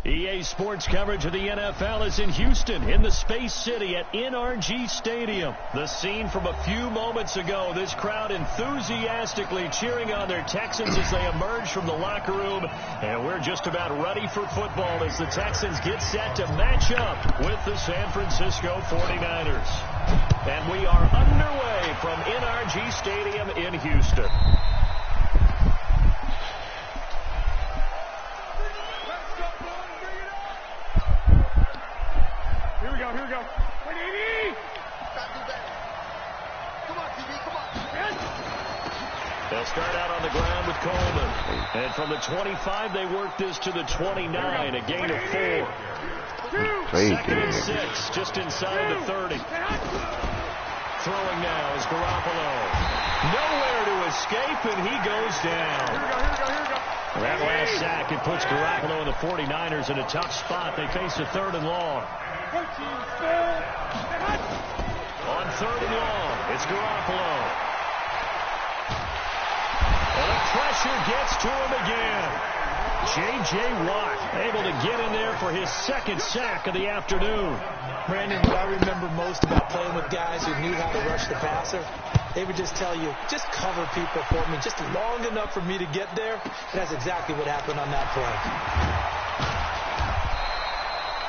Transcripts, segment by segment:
EA Sports coverage of the NFL is in Houston, in the Space City at NRG Stadium. The scene from a few moments ago, this crowd enthusiastically cheering on their Texans as they emerge from the locker room. And we're just about ready for football as the Texans get set to match up with the San Francisco 49ers. And we are underway from NRG Stadium in Houston. Here we go. Come on, TV, come on. They'll start out on the ground with Coleman. And from the 25, they work this to the 29, a gain of 4. Second and 6, just inside the 30. Throwing now is Garoppolo. Nowhere to escape, and he goes down. Here we go. That last sack, it puts Garoppolo and the 49ers in a tough spot. They face a 3rd and long. On 3rd and long, it's Garoppolo. And the pressure gets to him again. J.J. Watt able to get in there for his 2nd sack of the afternoon. Brandon, what I remember most about playing with guys who knew how to rush the passer, they would just tell you, just cover people for me, just long enough for me to get there. And that's exactly what happened on that play.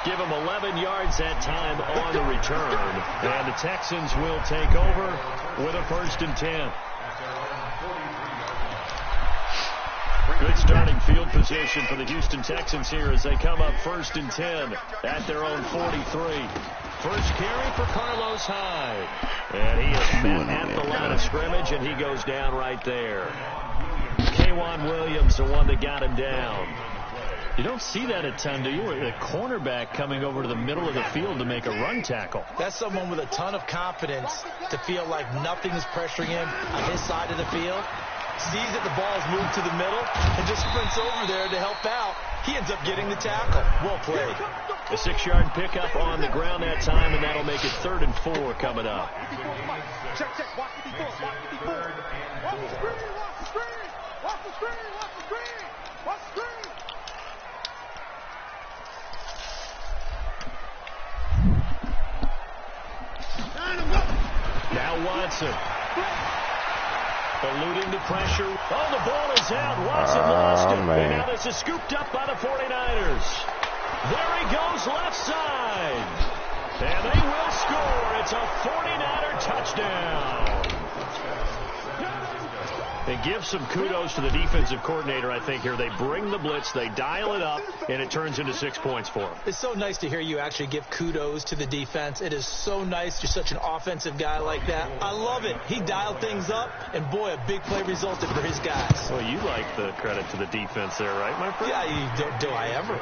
Give him 11 yards that time on the return. And the Texans will take over with a 1st and 10. Good starting field position for the Houston Texans here as they come up 1st and 10 at their own 43. First carry for Carlos Hyde. And he is met at the line of scrimmage, and he goes down right there. K'Wan Williams, the one that got him down. You don't see that a ton, do you? A cornerback coming over to the middle of the field to make a run tackle. That's someone with a ton of confidence to feel like nothing is pressuring him on his side of the field. Sees that the ball's moved to the middle and just sprints over there to help out. He ends up getting the tackle. Well played. A 6-yard pickup on the ground that time, and that'll make it 3rd and 4 coming up. Check. Watch the screen. Now Watson. Eluding the pressure. Oh, the ball is out. Watson lost it. Man. And now this is scooped up by the 49ers. There he goes left side. And they will score. It's a 49er touchdown. And give some kudos to the defensive coordinator, I think, here. They bring the blitz, they dial it up, and it turns into 6 points for them. It's so nice to hear you actually give kudos to the defense. It is so nice. You're such an offensive guy like that. I love it. He dialed things up, and boy, a big play resulted for his guys. Well, you like the credit to the defense there, right, my friend? Yeah, do I ever?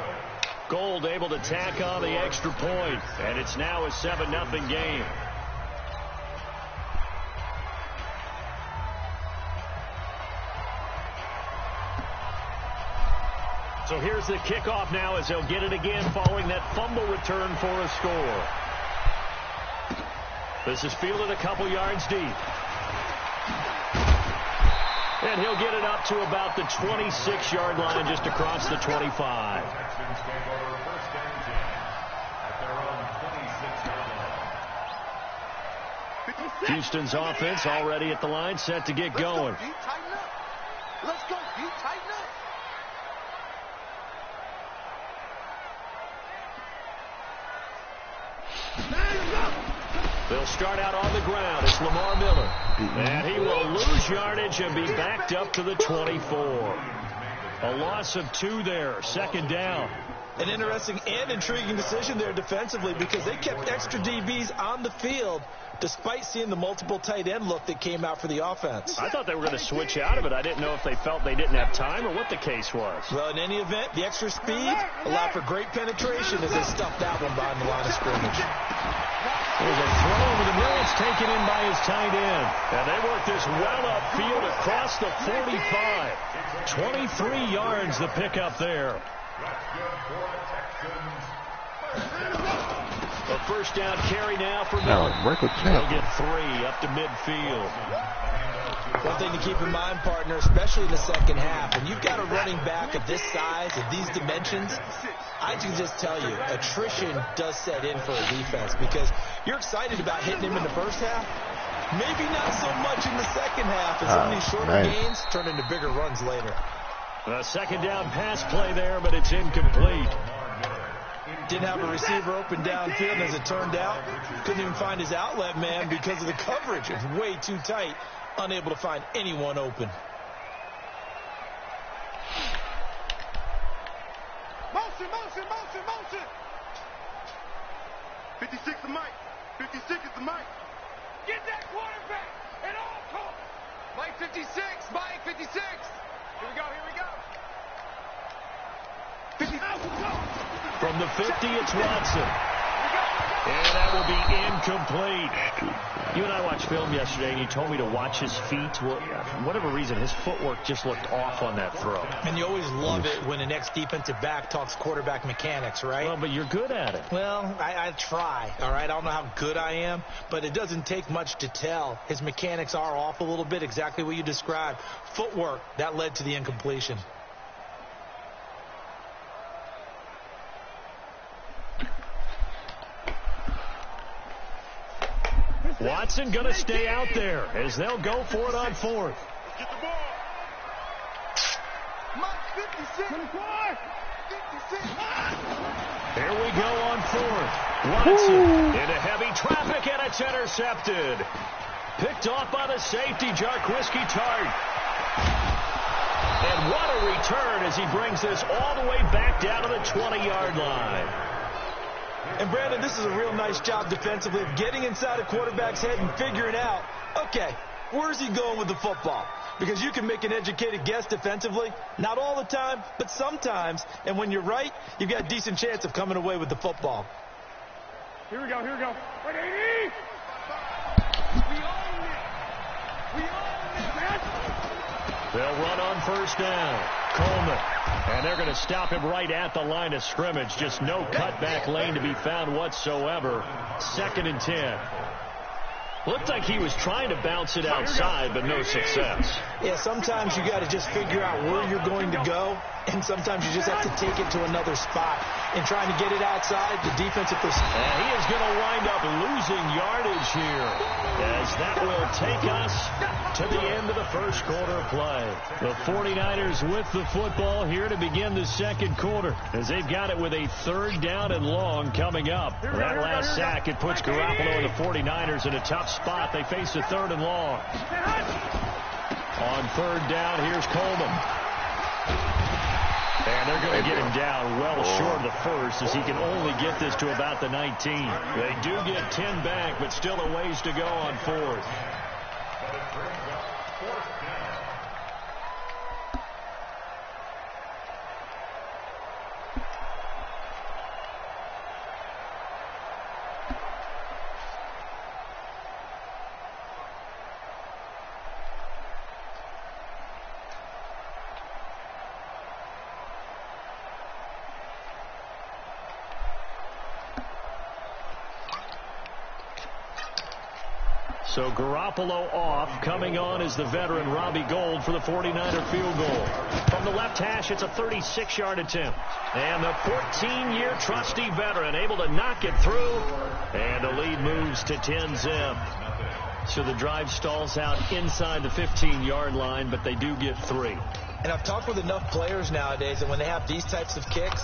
Gold able to tack on the extra point, and it's now a 7-0 game. So here's the kickoff now as they'll get it again following that fumble return for a score. This is fielded a couple yards deep. And he'll get it up to about the 26-yard line just across the 25. Houston's offense already at the line, set to get going. Let's go, D. Tighten up. They'll start out on the ground. It's Lamar Miller. And he will lose yardage and be backed up to the 24. A loss of 2 there. 2nd down. An interesting and intriguing decision there defensively because they kept extra DBs on the field despite seeing the multiple tight end look that came out for the offense. I thought they were going to switch out of it. I didn't know if they felt they didn't have time or what the case was. Well, in any event, the extra speed allowed for great penetration as they stuffed that one behind the line of scrimmage. There's a throw over the middle. It's taken in by his tight end. And they work this well upfield across the 45. 23 yards the pickup there. A first down carry now for No, Miller. work with They'll Champ. get 3 up to midfield. One thing to keep in mind, partner, especially in the second half, when you've got a running back of this size, of these dimensions, I can just tell you, attrition does set in for a defense because you're excited about hitting him in the first half. Maybe not so much in the second half as some of these shorter gains turn into bigger runs later. A second down pass play there, but it's incomplete. Didn't have a receiver open downfield, and as it turned out, couldn't even find his outlet man because of the coverage. It was way too tight, unable to find anyone open. Motion, motion, motion, motion. 56 to Mike. 56 is the Mike. Get that quarterback at all costs. Mike 56. Mike 56. Here we go. Here we go. 50. From the 50, it's Watson. And that will be incomplete. You and I watched film yesterday, and you told me to watch his feet. Well, for whatever reason, his footwork just looked off on that throw. And you always love it when an ex-defensive back talks quarterback mechanics, right? Well, but you're good at it. Well, I try, all right? I don't know how good I am, but it doesn't take much to tell. His mechanics are off a little bit, exactly what you described. Footwork, that led to the incompletion. Watson going to stay out there as they'll go for it on 4th. Get the ball. Mike 56. 56. Here we go on 4th. Watson into heavy traffic, and it's intercepted. Picked off by the safety, Jarquiski Tart. And what a return as he brings this all the way back down to the 20-yard line. And, Brandon, this is a real nice job defensively of getting inside a quarterback's head and figuring out, okay, where's he going with the football? Because you can make an educated guess defensively. Not all the time, but sometimes. And when you're right, you've got a decent chance of coming away with the football. Here we go. Here we go. Wait, 80. We own it. We own it. They'll run on first down. Coleman. And they're going to stop him right at the line of scrimmage. Just no cutback lane to be found whatsoever. 2nd and 10. Looked like he was trying to bounce it outside, but no success. Yeah, sometimes you got to just figure out where you're going to go, and sometimes you just have to take it to another spot. And trying to get it outside, the defensive perspective. And he is going to wind up losing yardage here, as that will take us to the end of the first quarter play. The 49ers with the football here to begin the second quarter, as they've got it with a 3rd down and long coming up. That last sack, it puts Garoppolo and the 49ers in a tough spot. They face a 3rd and long. On 3rd down, here's Coleman. And they're going to get him down well short of the first, as he can only get this to about the 19. They do get 10 back, but still a ways to go on 4th. So Garoppolo off. Coming on is the veteran Robbie Gould for the 49er field goal. From the left hash, it's a 36-yard attempt. And the 14-year trusty veteran able to knock it through. And the lead moves to 10-zip. So the drive stalls out inside the 15-yard line, but they do get 3. And I've talked with enough players nowadays that when they have these types of kicks,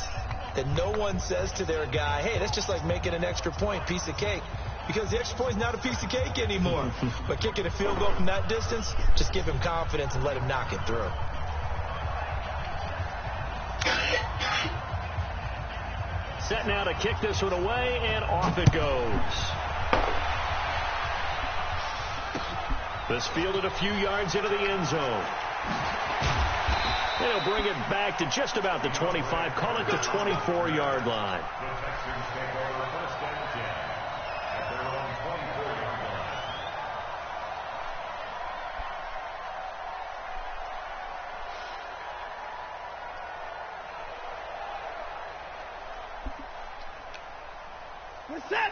that no one says to their guy, hey, that's just like making an extra point, piece of cake. Because the extra point is not a piece of cake anymore. But kicking a field goal from that distance, just give him confidence and let him knock it through. Set now to kick this one away, and off it goes. This fielded a few yards into the end zone. They'll bring it back to just about the 25, call it the 24-yard line.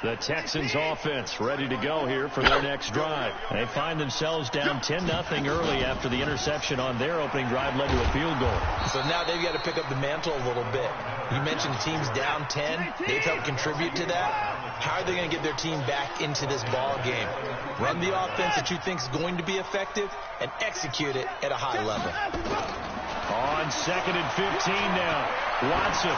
The Texans offense ready to go here for their next drive. They find themselves down 10-0 early after the interception on their opening drive led to a field goal. So now they've got to pick up the mantle a little bit. You mentioned teams down 10. They've helped contribute to that. How are they going to get their team back into this ball game? Run the offense that you think is going to be effective and execute it at a high level. On 2nd and 15 now. Watson.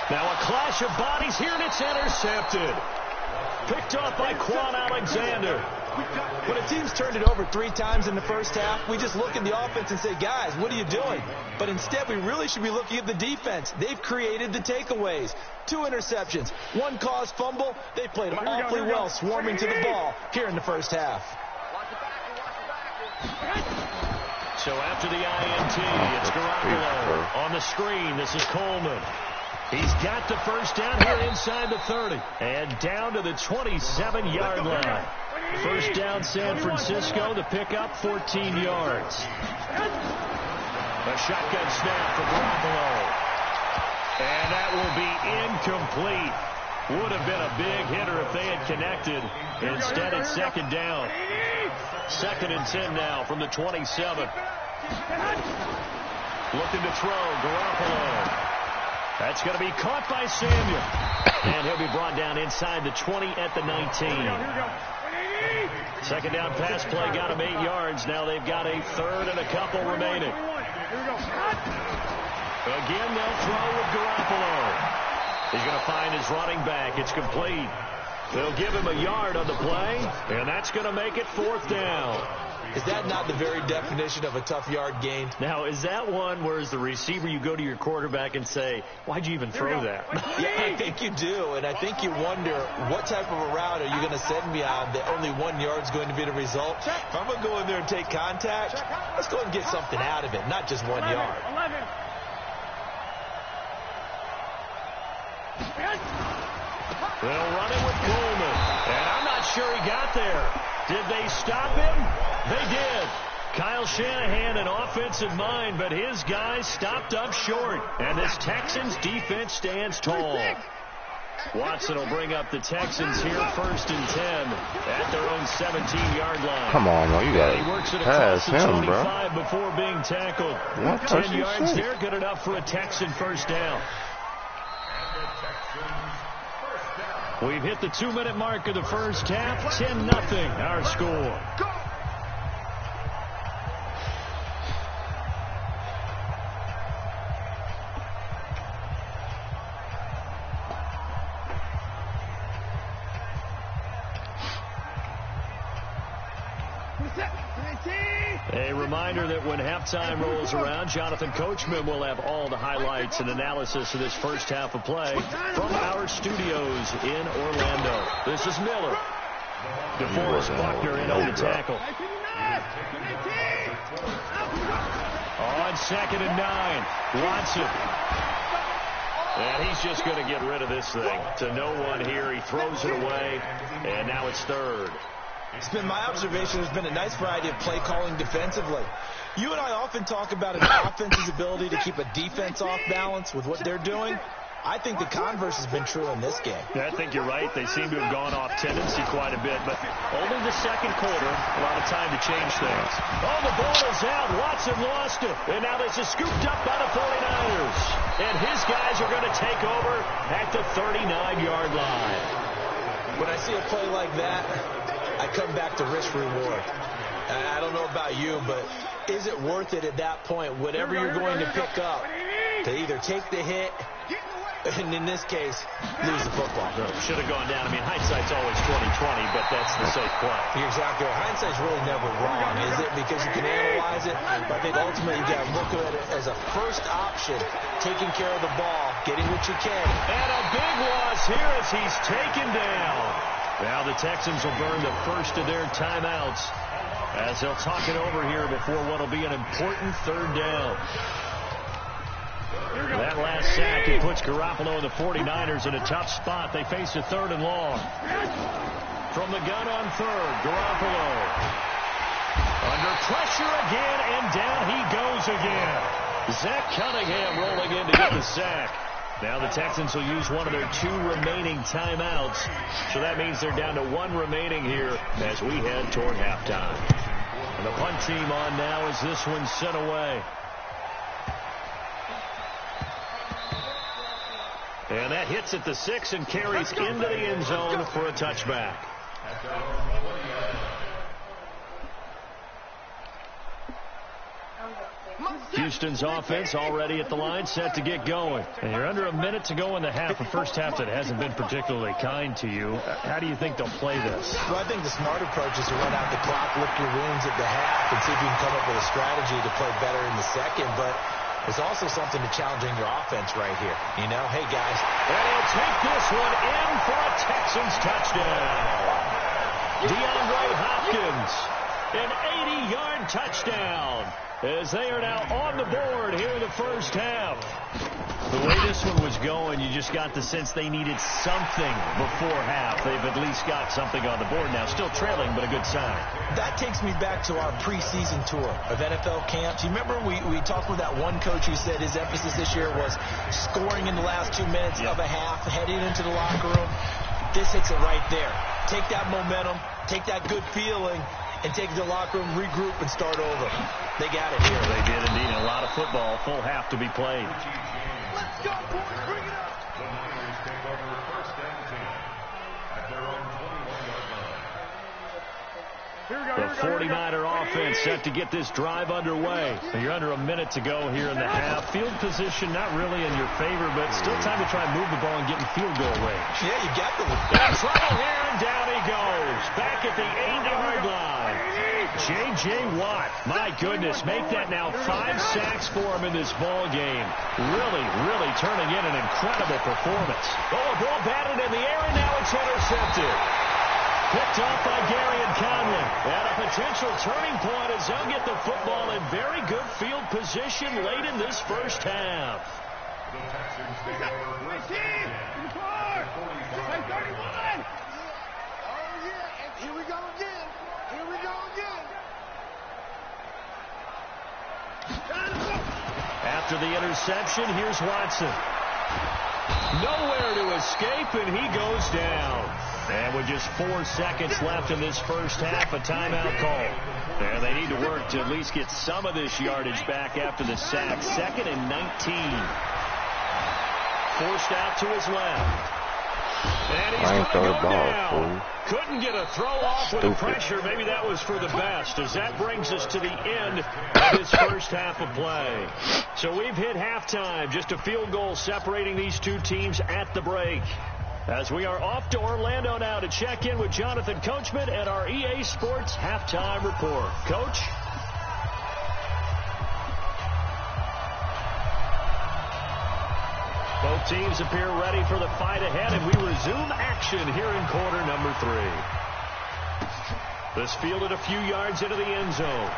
Now a clash of bodies here, and it's intercepted. Picked off by Quan Alexander. When a team's turned it over 3 times in the first half, we just look at the offense and say, guys, what are you doing? But instead, we really should be looking at the defense. They've created the takeaways. 2 interceptions, 1 caused fumble. They played awfully well swarming to the ball here in the first half. So after the INT, it's Garoppolo. On the screen, this is Coleman. He's got the first down here inside the 30. And down to the 27-yard line. First down, San Francisco. The pickup, 14 yards. A shotgun snap for Garoppolo. And that will be incomplete. Would have been a big hitter if they had connected. Instead, it's 2nd down. 2nd and 10 now from the 27. Looking to throw, Garoppolo. That's going to be caught by Samuel. And he'll be brought down inside the 20 at the 19. 2nd down pass play got him 8 yards. Now they've got a 3rd and a couple remaining. Again, they'll throw with Garoppolo. He's going to find his running back. It's complete. They'll give him a yard on the play, and that's going to make it 4th down. Is that not the very definition of a tough yard gain? Now, is that one where as the receiver you go to your quarterback and say, why'd you even throw that? Yeah, I think you do, and I think you wonder what type of a route are you going to send me on that only 1 yard's going to be the result? If I'm going to go in there and take contact, let's go and get something out of it, not just 1 yard. They'll run it with Coleman, and I'm not sure he got there. Did they stop him? They did. Kyle Shanahan an offensive mind, but his guys stopped up short. And this Texans defense stands tall. Watson will bring up the Texans here 1st and 10 at their own 17-yard line. Come on, bro. You got to pass him, bro. Before being tackled. 10 yards there, good enough for a Texan first down. We've hit the 2-minute mark of the first half. 10-0 our score. A reminder that when halftime rolls around, Jonathan Coachman will have all the highlights and analysis of this first half of play from our studios in Orlando. This is Miller. DeForest Buckner in on the tackle. On 2nd and 9, Watson. And he's just going to get rid of this thing. To no one here. He throws it away, and now it's 3rd. It's been my observation there's been a nice variety of play calling defensively. You and I often talk about an offense's ability to keep a defense off balance with what they're doing. I think the converse has been true in this game. Yeah, I think you're right. They seem to have gone off tendency quite a bit, but only the 2nd quarter, a lot of time to change things. Oh, the ball is out. Watson lost it. And now this is scooped up by the 49ers. And his guys are going to take over at the 39-yard line. When I see a play like that, I come back to risk reward. I don't know about you, but is it worth it at that point, whatever you're going to pick up, to either take the hit, and in this case, lose the football? Should have gone down. I mean, hindsight's always 20/20, but that's the safe play. You're exactly right. Hindsight's really never wrong, is it? Because you can analyze it, but I think ultimately you got to look at it as a first option, taking care of the ball, getting what you can. And a big loss here as he's taken down. Now the Texans will burn the first of their timeouts as they'll talk it over here before what will be an important 3rd down. That last sack, it puts Garoppolo and the 49ers in a tough spot. They face a 3rd and long. From the gun on 3rd, Garoppolo. Under pressure again, and down he goes again. Zach Cunningham rolling in to get the sack. Now the Texans will use one of their 2 remaining timeouts. So that means they're down to 1 remaining here as we head toward halftime. And the punt team on now as this one's sent away. And that hits at the 6 and carries into the end zone for a touchback. Houston's offense already at the line, set to get going. And you're under a minute to go in the half, a first half that hasn't been particularly kind to you. How do you think they'll play this? Well, I think the smart approach is to run out the clock, lick your wounds at the half, and see if you can come up with a strategy to play better in the second. But there's also something to challenging your offense right here. You know, hey, guys. And he'll take this one in for a Texans touchdown. DeAndre Hopkins, an 80-yard touchdown, as they are now on the board here in the first half. The way this one was going, you just got the sense they needed something before half. They've at least got something on the board now. Still trailing, but a good sign. That takes me back to our preseason tour of NFL camps. You remember we talked with that one coach who said his emphasis this year was scoring in the last 2 minutes of a half, heading into the locker room. This hits it right there. Take that momentum, take that good feeling, and take the locker room, regroup, and start over. They got it here. They did indeed. A lot of football, full half to be played. Let's go, boys. Bring it up. The Niners take over first and 10 at their own 21-yard line. The 49er offense set to get this drive underway. You're under a minute to go here in the half. Field position not really in your favor, but still time to try and move the ball and get in field goal range. Yeah, you got the trouble here, and down he goes. Back at the 8-yard line. J.J. Watt, my goodness, make that now 5 sacks for him in this ball game. Really turning in an incredible performance. Oh, a ball batted in the air, and now it's intercepted. Picked off by Gary and Conley. And a potential turning point as they'll get the football in very good field position late in this first half. The Texans take over first and 10 at 45. Oh, yeah. And here we go again. Here we go again. After the interception, here's Watson. Nowhere to escape, and he goes down. And with just 4 seconds left in this first half, a timeout call. And they need to work to at least get some of this yardage back after the sack. 2nd and 19. Forced out to his left. And he's going to go down. Couldn't get a throw off with the pressure. Maybe that was for the best, as that brings us to the end of this first half of play. So we've hit halftime. Just a field goal separating these two teams at the break. As we are off to Orlando now to check in with Jonathan Coachman and our EA Sports Halftime Report. Coach? Both teams appear ready for the fight ahead, and we resume action here in quarter number 3. This fielded a few yards into the end zone.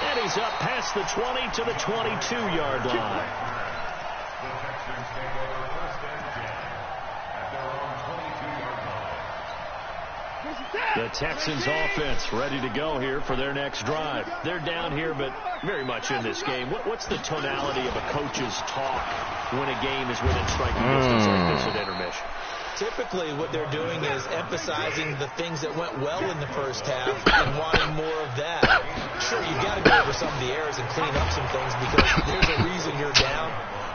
And he's up past the 20 to the 22-yard line. The Texans take over first and 10 at their own 22-yard line. The Texans offense ready to go here for their next drive. They're down here, but very much in this game. What's the tonality of a coach's talk when a game is within striking distance like this at intermission? Typically, what they're doing is emphasizing the things that went well in the first half and wanting more of that. Sure, you've got to go over some of the errors and clean up some things because there's a reason you're down.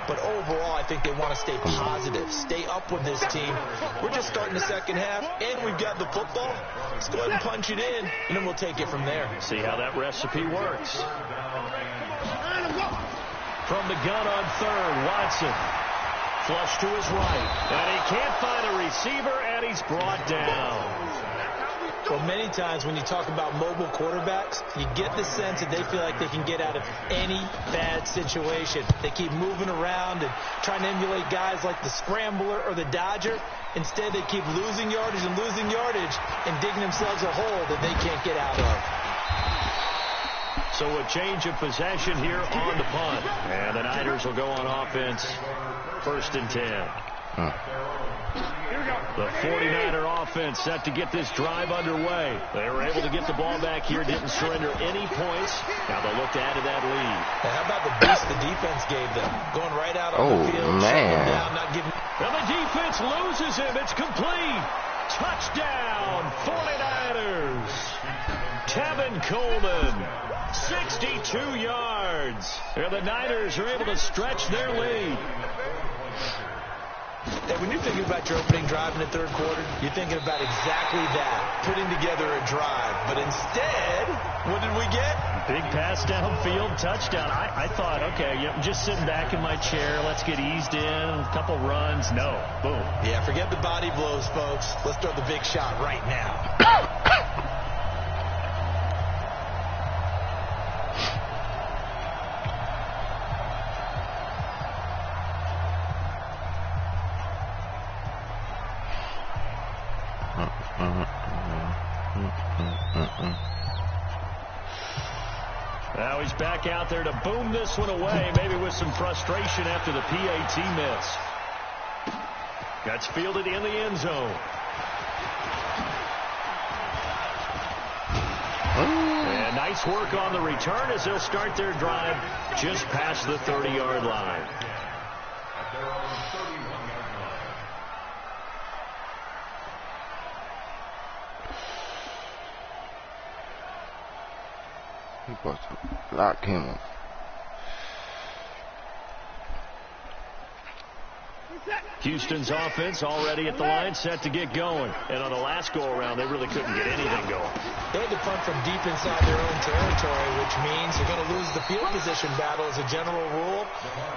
But overall, I think they want to stay positive, stay up with this team. We're just starting the second half, and we've got the football. Let's go ahead and punch it in, and then we'll take it from there. See how that recipe works. From the gun on third, Watson. Flush to his right. And he can't find a receiver, and he's brought down. Well, many times when you talk about mobile quarterbacks, you get the sense that they feel like they can get out of any bad situation. They keep moving around and trying to emulate guys like the scrambler or the dodger. Instead, they keep losing yardage and digging themselves a hole that they can't get out of. So a change of possession here on the punt. And the Niners will go on offense. 1st and 10. The 49er offense set to get this drive underway. They were able to get the ball back here, didn't surrender any points. Now they'll look to add to that lead. And how about the boost the defense gave them? Going right out on the field, man. down, not giving. And the defense loses him. It's complete. Touchdown, 49ers. Tevin Coleman, 62 yards. And the Niners are able to stretch their lead. And when you're thinking about your opening drive in the third quarter, you're thinking about exactly that, putting together a drive. But instead, what did we get? Big pass downfield, touchdown. I thought, okay, just sitting back in my chair, let's get eased in, a couple runs. No, boom. Yeah, forget the body blows, folks. Let's throw the big shot right now. Now he's back out there to boom this one away, maybe with some frustration after the PAT miss. That's fielded in the end zone. And nice work on the return as they'll start their drive just past the 30-yard line. He supposed to lock him up. Houston's offense already at the line, set to get going. And on the last go-around, they really couldn't get anything going. They had to punt from deep inside their own territory, which means they're going to lose the field position battle as a general rule.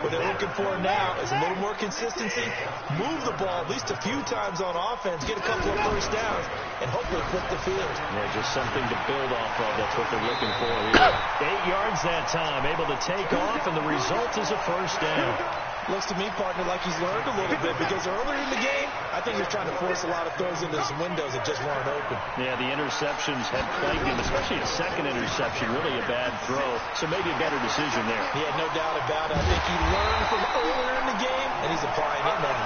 What they're looking for now is a little more consistency, move the ball at least a few times on offense, get a couple of first downs, and hopefully flip the field. Yeah, just something to build off of. That's what they're looking for here. 8 yards that time, able to take off, and the result is a first down. Looks to me, partner, like he's learned a little bit, because earlier in the game, I think he was trying to force a lot of throws into some windows that just weren't open. Yeah, the interceptions had plagued him, especially a second interception, really a bad throw. So maybe a better decision there. He had no doubt about it. I think he learned from earlier in the game, and he's applying it now.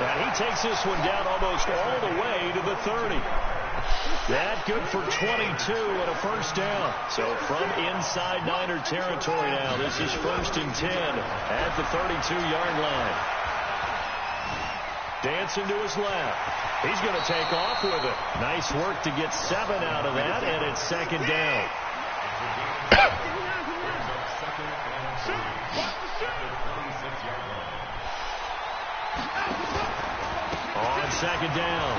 And he takes this one down almost all the way to the 30. That good for 22 and a first down. So from inside Niner territory now, this is 1st and 10 at the 32-yard line. Dancing to his left. He's going to take off with it. Nice work to get 7 out of that, and it's 2nd down. On 2nd down,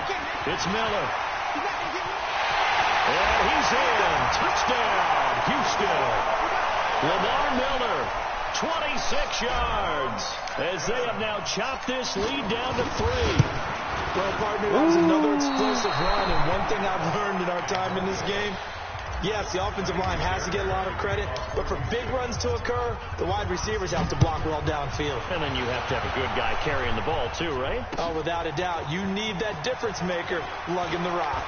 it's Miller. And he's in. Touchdown, Houston. Lamar Miller, 26 yards, as they have now chopped this lead down to 3. Well, partner, that was another explosive run, and one thing I've learned in our time in this game, yes, the offensive line has to get a lot of credit, but for big runs to occur, the wide receivers have to block well downfield. And then you have to have a good guy carrying the ball too, right? Oh, without a doubt. You need that difference maker lugging the rock.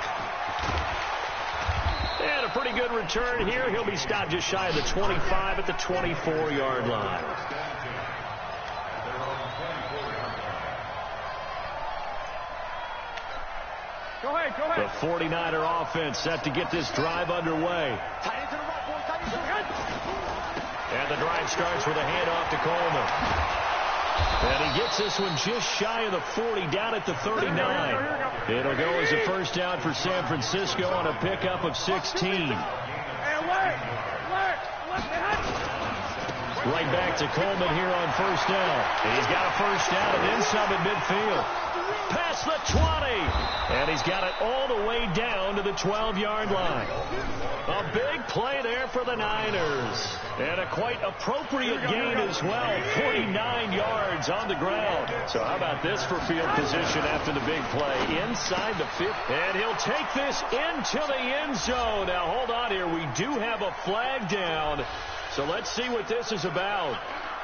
And a pretty good return here. He'll be stopped just shy of the 25 at the 24-yard line. Go ahead. The 49er offense set to get this drive underway. And the drive starts with a handoff to Coleman. And he gets this one just shy of the 40, down at the 39. It'll go as a first down for San Francisco on a pickup of 16. Right back to Coleman here on first down. And he's got a first down and then some at midfield. Past the 20. And he's got it all the way down to the 12-yard line. A big play there for the Niners. And a quite appropriate gain as well. 49 yards on the ground. So how about this for field position after the big play? Inside the 50. And he'll take this into the end zone. Now hold on here. We do have a flag down. So let's see what this is about.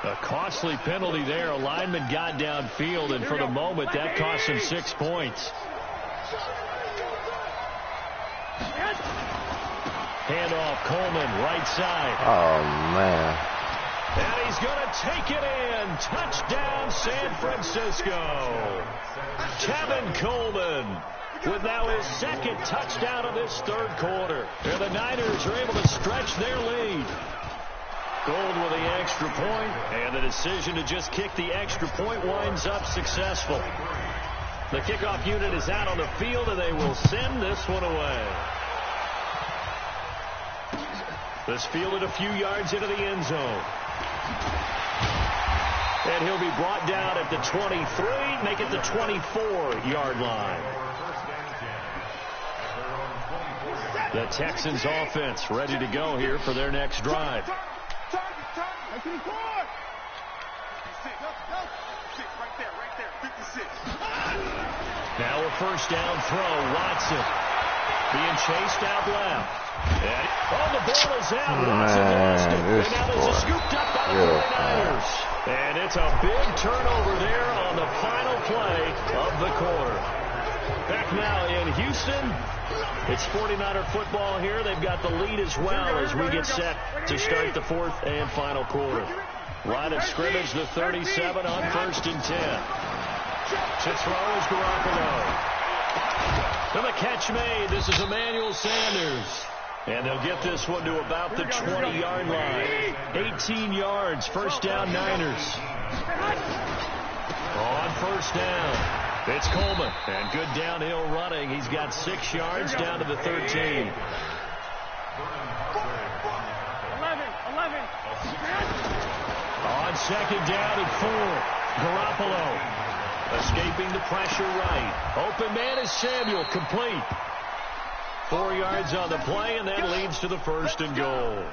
A costly penalty there. A lineman got downfield, and for the moment, that cost him 6 points. Handoff, Coleman, right side. Oh, man. And he's going to take it in. Touchdown, San Francisco. Tevin Coleman with now his second touchdown of this third quarter. And the Niners are able to stretch their lead. Gold with the extra point, and the decision to just kick the extra point winds up successful. The kickoff unit is out on the field, and they will send this one away. This fielded a few yards into the end zone. And he'll be brought down at the 23, make it the 24-yard line. The Texans offense ready to go here for their next drive. Now a first down throw. Watson being chased out left. And, the ball is out. Watson lost it. And now this is scooped up by the 49ers. And it's a big turnover there on the final play of the quarter. Back now in Houston. It's 49er football here. They've got the lead as well as we get set to start the fourth and final quarter. Line of scrimmage, the 37 on 1st and 10. To throw is Garoppolo. To the catch made. This is Emmanuel Sanders. And they'll get this one to about the 20-yard line. 18 yards. First down, Niners. On first down. It's Coleman. And good downhill running. He's got 6 yards down to the 13. 11. On second down and 4. Garoppolo escaping the pressure right. Open man is Samuel. Complete. 4 yards on the play, and that leads to the 1st and goal.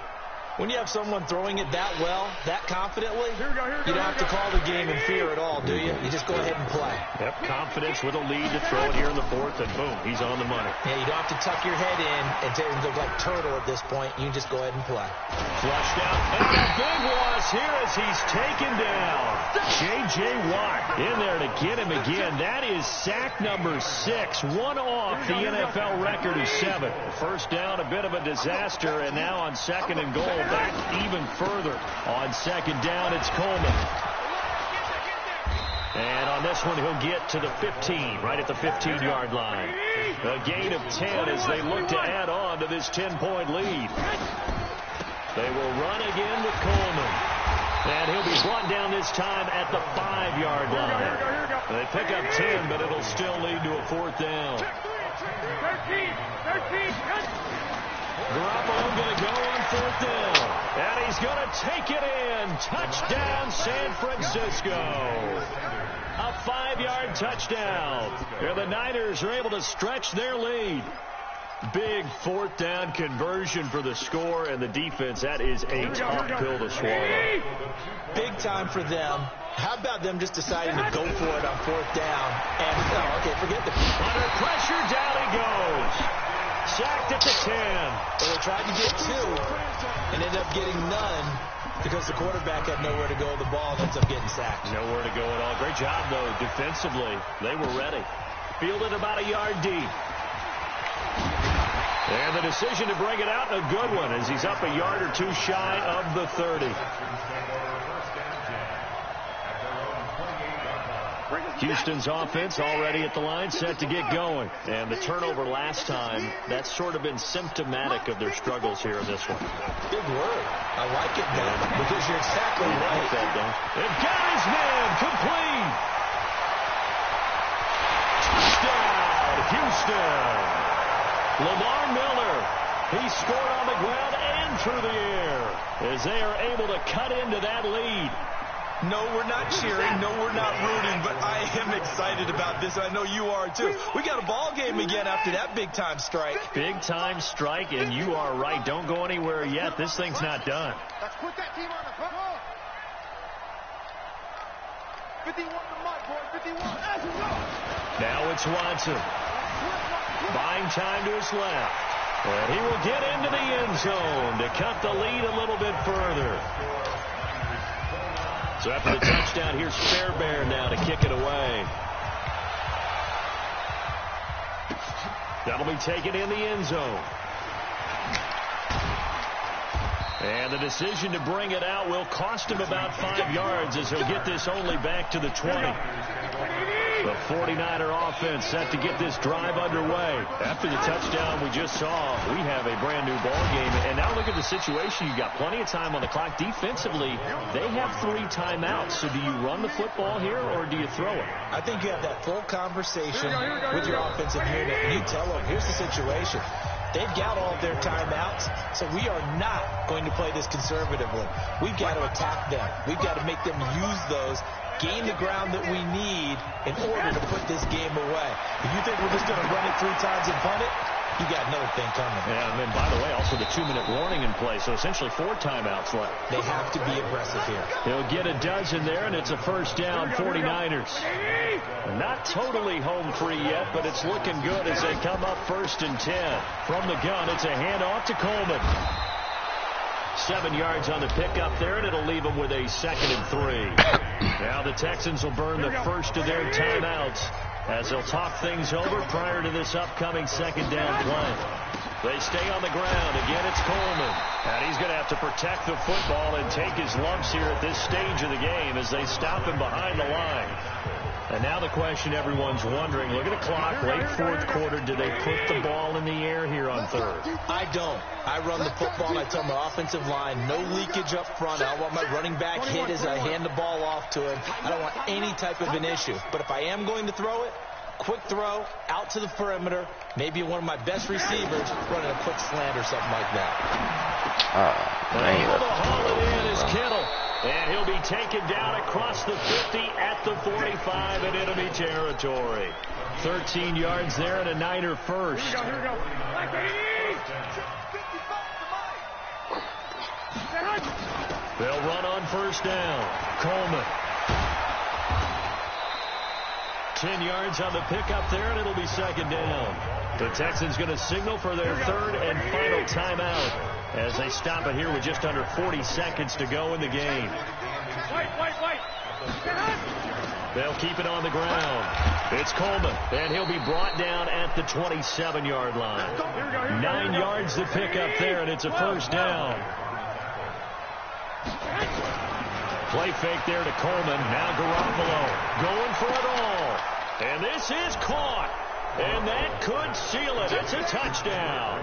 When you have someone throwing it that well, that confidently, you don't have to call the game in fear at all, do you? You just go ahead and play. Yep, confidence with a lead to throw it here in the 4th, and boom, he's on the money. Yeah, you don't have to tuck your head in and look like turtle at this point. You just go ahead and play. Flushed out, and a big loss here as he's taken down. J.J. Watt in there to get him again. That is sack number 6, one off the NFL record of 7. First down, a bit of a disaster, and now on 2nd and goal, back even further. On 2nd down, it's Coleman. And on this one, he'll get to the 15, right at the 15-yard line. A gain of 10 as they look to add on to this 10-point lead. They will run again with Coleman. And he'll be brought down this time at the 5-yard line. They pick up 10, but it'll still lead to a 4th down. 13. Garoppolo going to go on 4th down. And he's going to take it in. Touchdown, San Francisco. A 5-yard touchdown. Here the Niners are able to stretch their lead. Big 4th down conversion for the score, and the defense, that is a tough pill to swallow. Big time for them. How about them just deciding to go for it on 4th down? And, forget the... Under pressure, down he goes. Sacked at the 10. Well, they tried to get 2 and ended up getting none because the quarterback had nowhere to go with the ball and ends up getting sacked. Nowhere to go at all. Great job, though, defensively. They were ready. Fielded about a yard deep. And the decision to bring it out, a good one, as he's up a yard or 2 shy of the 30. Houston's offense already at the line, set to get going. And the turnover last time, that's sort of been symptomatic of their struggles here in this one. Big word. I like it, man, because you're exactly right. They've got his man complete. Touchdown, Houston. Lamar Miller, he scored on the ground and through the air as they are able to cut into that lead. No, we're not cheering. No, we're not rooting, but I am excited about this. I know you are, too. We got a ball game again after that big-time strike. Big-time strike, and you are right. Don't go anywhere yet. This thing's not done. Let's put that team on the front. 51 to Mike, boy. 51. Now it's Watson. Buying time to his left. And he will get into the end zone to cut the lead a little bit further. So after the touchdown, here's Fairbairn now to kick it away. That'll be taken in the end zone. And the decision to bring it out will cost him about 5 yards as he'll get this only back to the 20. The 49er offense set to get this drive underway. After the touchdown we just saw, we have a brand new ball game. And now look at the situation. You've got plenty of time on the clock. Defensively, they have 3 timeouts. So do you run the football here or do you throw it? I think you have that full conversation with your offensive unit. And you tell them, here's the situation. They've got all of their timeouts, so we are not going to play this conservatively. We've got to attack them. We've got to make them use those, gain the ground that we need in order to put this game away. If you think we're just going to run it 3 times and punt it, you got another thing coming. Yeah, and then, by the way, also the 2-minute warning in play, so essentially 4 timeouts left. They have to be aggressive here. He'll get a dozen there, and it's a first down, 49ers. Not totally home free yet, but it's looking good as they come up 1st and 10. From the gun, it's a handoff to Coleman. 7 yards on the pickup there, and it'll leave them with a 2nd and 3. Now the Texans will burn the first of their timeouts as they'll talk things over prior to this upcoming 2nd down play. They stay on the ground. Again, it's Coleman. And he's going to have to protect the football and take his lumps here at this stage of the game as they stop him behind the line. And now the question everyone's wondering, look at the clock, late 4th quarter, do they put the ball in the air here on 3rd? I don't. I run the football, and I tell my offensive line, no leakage up front. I don't want my running back hit as I hand the ball off to him. I don't want any type of an issue. But if I am going to throw it, quick throw, out to the perimeter, maybe one of my best receivers running a quick slant or something like that. Able to haul it in is Kittle. And he'll be taken down across the 50 at the 45 in enemy territory. 13 yards there and a Niner first. Here we go. They'll run on first down. Coleman. 10 yards on the pickup there, and it'll be 2nd down. The Texans going to signal for their 3rd and final timeout as they stop it here with just under 40 seconds to go in the game. Wait. They'll keep it on the ground. It's Coleman, and he'll be brought down at the 27-yard line. 9 yards to pick up there, and it's a first down. Play fake there to Coleman. Now Garoppolo going for it all. And this is caught. And that could seal it. It's a touchdown.